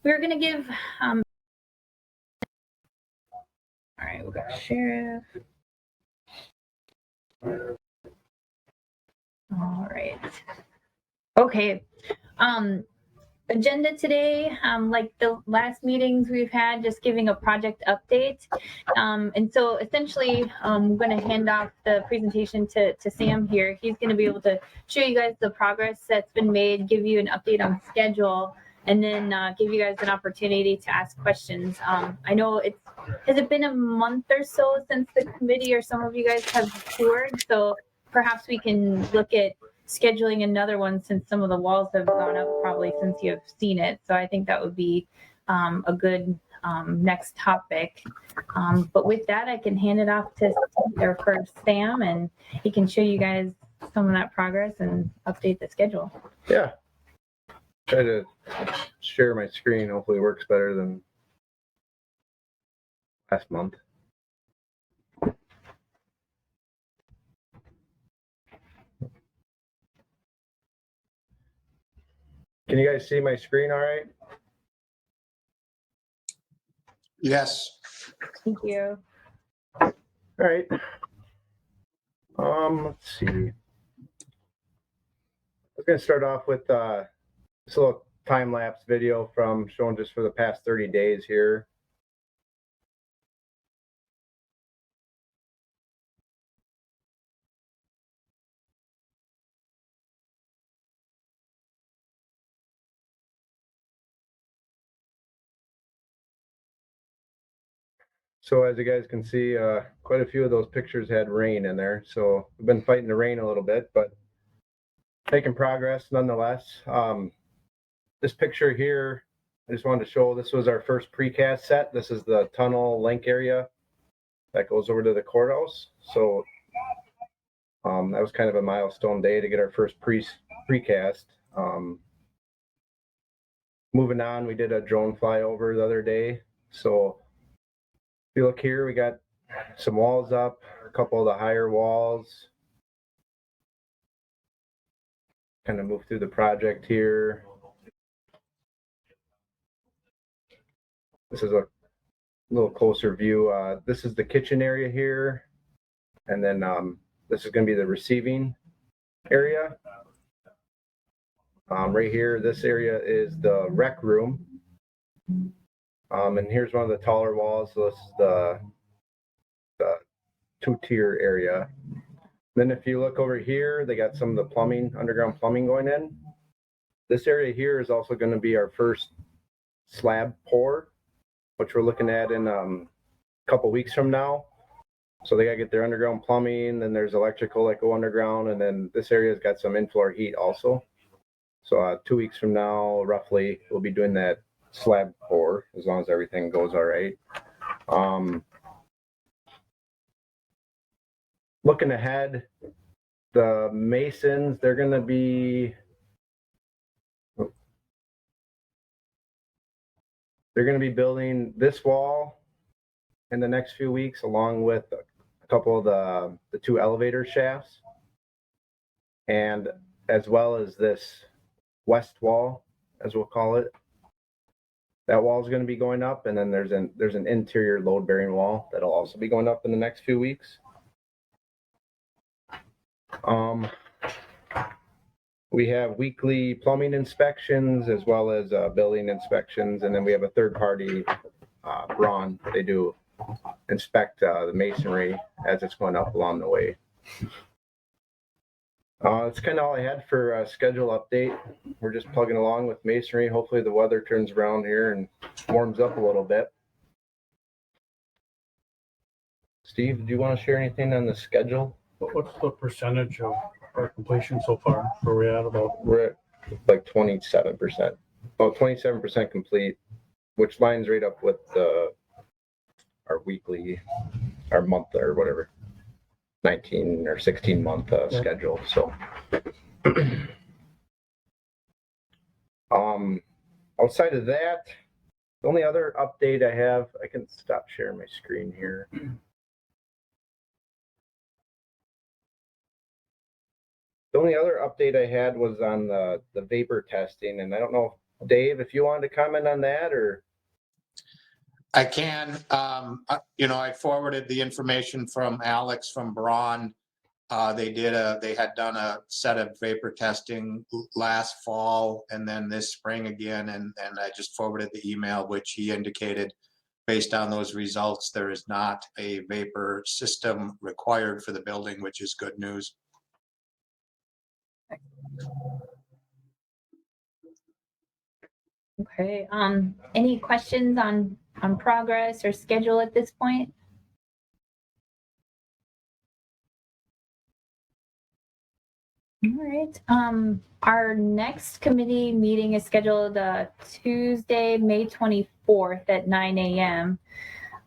we're going to give, all right, we've got Sheriff. All right. Okay. Agenda today, like the last meetings we've had, just giving a project update. And so essentially, I'm going to hand off the presentation to Sam here. He's going to be able to show you guys the progress that's been made, give you an update on schedule, and then give you guys an opportunity to ask questions. I know has it been a month or so since the committee or some of you guys have toured? So perhaps we can look at scheduling another one since some of the walls have gone up probably since you have seen it. So I think that would be a good next topic. But with that, I can hand it off to Sam, and he can show you guys some of that progress and update the schedule. Yeah. Try to share my screen. Hopefully it works better than last month. Can you guys see my screen all right? Yes. Thank you. All right. Let's see. I was going to start off with this little time-lapse video from showing just for the past 30 days here. So as you guys can see, quite a few of those pictures had rain in there. So we've been fighting the rain a little bit, but making progress nonetheless. This picture here, I just wanted to show, this was our first precast set. This is the tunnel link area that goes over to the courthouse. So that was kind of a milestone day to get our first precast. Moving on, we did a drone flyover the other day. So if you look here, we got some walls up, a couple of the higher walls. Kind of move through the project here. This is a little closer view. This is the kitchen area here. And then this is going to be the receiving area. Right here, this area is the rec room. And here's one of the taller walls. So this is the two-tier area. Then if you look over here, they got some of the plumbing, underground plumbing going in. This area here is also going to be our first slab pour, which we're looking at in a couple weeks from now. So they got to get their underground plumbing, then there's electrical that go underground, and then this area's got some in-floor heat also. So 2 weeks from now, roughly, we'll be doing that slab pour as long as everything goes all right. Looking ahead, the masons, they're going to be building this wall in the next few weeks, along with a couple of the two elevator shafts, and as well as this west wall, as we'll call it. That wall is going to be going up, and then there's an interior load bearing wall that'll also be going up in the next few weeks. We have weekly plumbing inspections as well as building inspections, and then we have a third party, Braun. They do inspect the masonry as it's going up along the way. That's kind of all I had for a schedule update. We're just plugging along with masonry. Hopefully the weather turns around here and warms up a little bit. Steve, do you want to share anything on the schedule? What's the percentage of our completion so far? Where we at about? We're at like 27%. About 27% complete, which lines right up with our weekly, our month or whatever, 19 or 16 month schedule. So outside of that, the only other update I have, I can stop sharing my screen here. The only other update I had was on the vapor testing, and I don't know Dave, if you wanted to comment on that, or I can, I forwarded the information from Alex from Braun. They had done a set of vapor testing last fall and then this spring again. And I just forwarded the email, which he indicated based on those results, there is not a vapor system required for the building, which is good news. Okay, any questions on progress or schedule at this point? All right, our next committee meeting is scheduled Tuesday, May 24th at 9 a.m.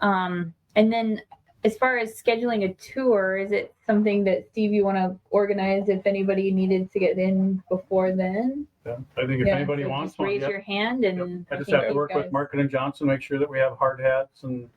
And then as far as scheduling a tour, is it something that Steve, you want to organize if anybody needed to get in before then? Yeah, I think if Yeah, anybody so wants just one, raise yep. your hand and I just think have to these work with guys- Market and Johnson, make sure that we have hard hats and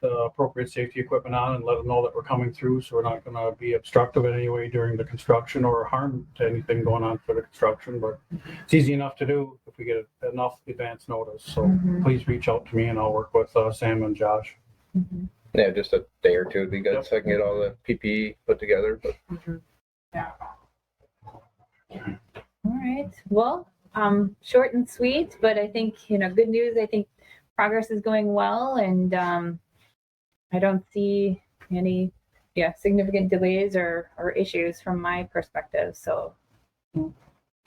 the appropriate safety equipment on, and let them know that we're coming through, so we're not going to be obstructive in any way during the construction or harm to anything going on for the construction. But it's easy enough to do if we get enough advance notice. So Mhm. please reach out to me, and I'll work with Sam and Josh. Mhm. yeah, just a day or two would be good, Yep. so I can get all the PPE put together. But All right. Well, short and sweet, but I think, good news. I think progress is going well, and I don't see any, significant delays or issues from my perspective. So, I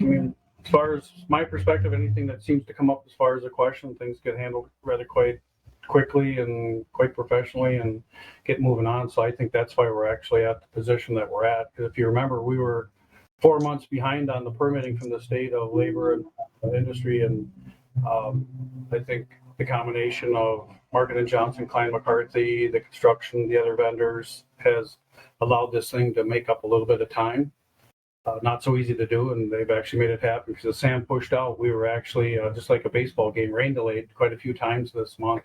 mean, as far as my perspective, anything that seems to come up as far as a question, things get handled rather quite quickly and quite professionally and get moving on. So I think that's why we're actually at the position that we're at. Because if you remember, we were 4 months behind on the permitting from the state of labor and industry. And I think the combination of Market and Johnson, Klein McCarthy, the construction, the other vendors has allowed this thing to make up a little bit of time. Not so easy to do, and they've actually made it happen because as Sam pushed out, we were actually just like a baseball game, rain delayed quite a few times this month.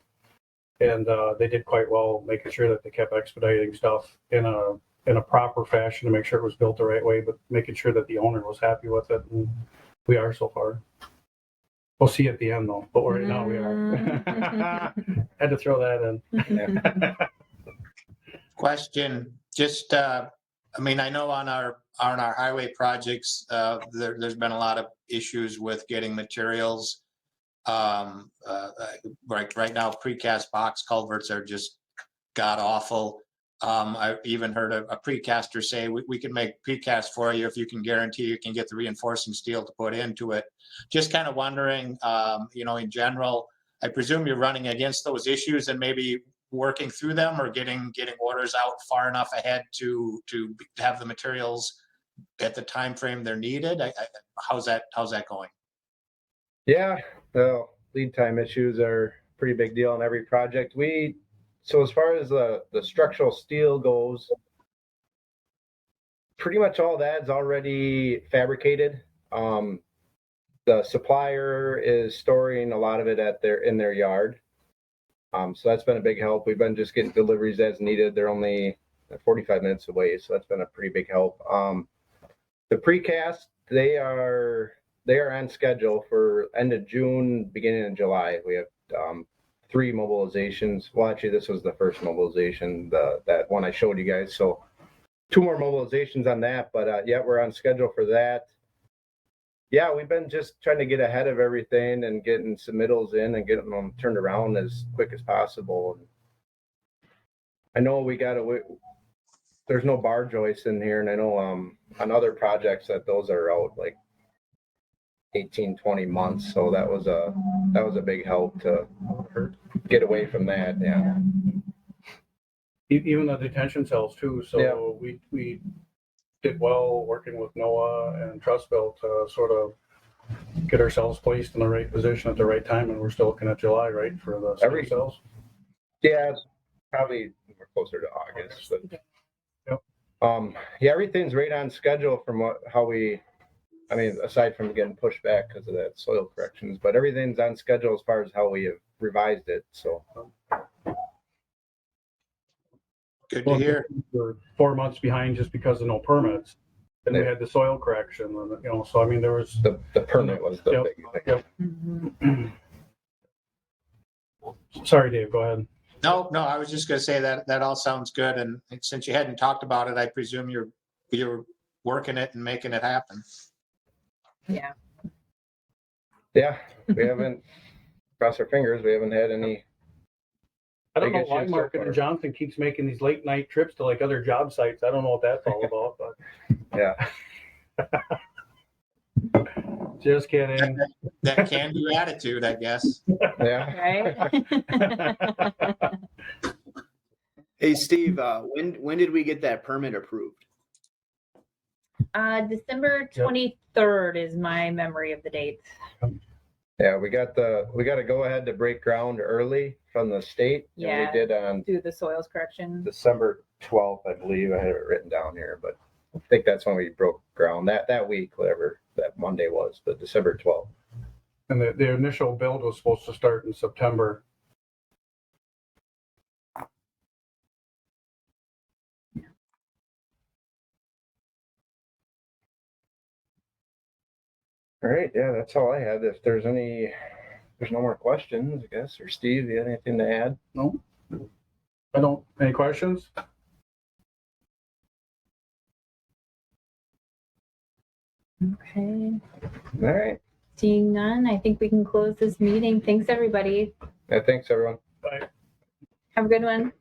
And they did quite well making sure that they kept expediting stuff in a proper fashion to make sure it was built the right way, but making sure that the owner was happy with it. And we are so far. We'll see at the end though, but right now we are. Had to throw that in. Question, just, I know on our highway projects, there's been a lot of issues with getting materials. Right now, precast box culverts are just god awful. I've even heard a precaster say, we can make precast for you if you can guarantee you can get the reinforcing steel to put into it. Just kind of wondering, in general, I presume you're running against those issues and maybe working through them or getting orders out far enough ahead to have the materials at the time frame they're needed. How's that going? yeah, well, lead time issues are a pretty big deal on every project. So as far as the structural steel goes, pretty much all that's already fabricated. The supplier is storing a lot of it in their yard. So that's been a big help. We've been just getting deliveries as needed. They're only 45 minutes away, so that's been a pretty big help. The precast, they are on schedule for end of June, beginning of July. We have 3 mobilizations. Well, actually, this was the first mobilization, that one I showed you guys. So 2 more mobilizations on that, but yeah, we're on schedule for that. Yeah, we've been just trying to get ahead of everything and getting submittals in and getting them turned around as quick as possible. I know there's no bar joists in here, and I know on other projects that those are out like 18, 20 months. So that was a big help to get away from that. Yeah. Even the detention cells too. So Yeah. we did well working with NOAA and Trustbill to sort of get ourselves placed in the right position at the right time. And we're still looking at July, right, for the stem cells? Yeah, probably we're closer to August. But, Yep. Yeah, everything's right on schedule from aside from getting pushed back because of that soil corrections, but everything's on schedule as far as how we have revised it. So Good to hear. We're 4 months behind just because of no permits. Then we had the soil correction, and, you know, so I mean, there was, The permit was the Yep, big thing. yep. Sorry, Dave, go ahead. No, I was just gonna say that all sounds good, and since you hadn't talked about it, I presume you're working it and making it happen. Yeah. Yeah, we haven't, cross our fingers, we haven't had any, I don't Big know why issues so Market far. and Johnson keeps making these late night trips to like other job sites. I don't know what that's all about, but yeah. just kidding. That can-do attitude, I guess. Yeah. Right? Hey, Steve, when did we get that permit approved? December 23rd is my memory of the date. Yeah, we got a go ahead to break ground early from the state. And Yeah. we did on Do the soils correction. December 12th, I believe. I have it written down here, but I think that's when we broke ground that week, whatever that Monday was, but December 12th. And the initial build was supposed to start in September. All right, yeah, that's all I had. If there's no more questions, I guess, or Steve, you have anything to add? No? I don't, any questions? Okay. All right. Seeing none, I think we can close this meeting. Thanks, everybody. Yeah, thanks, everyone. Bye. Have a good one.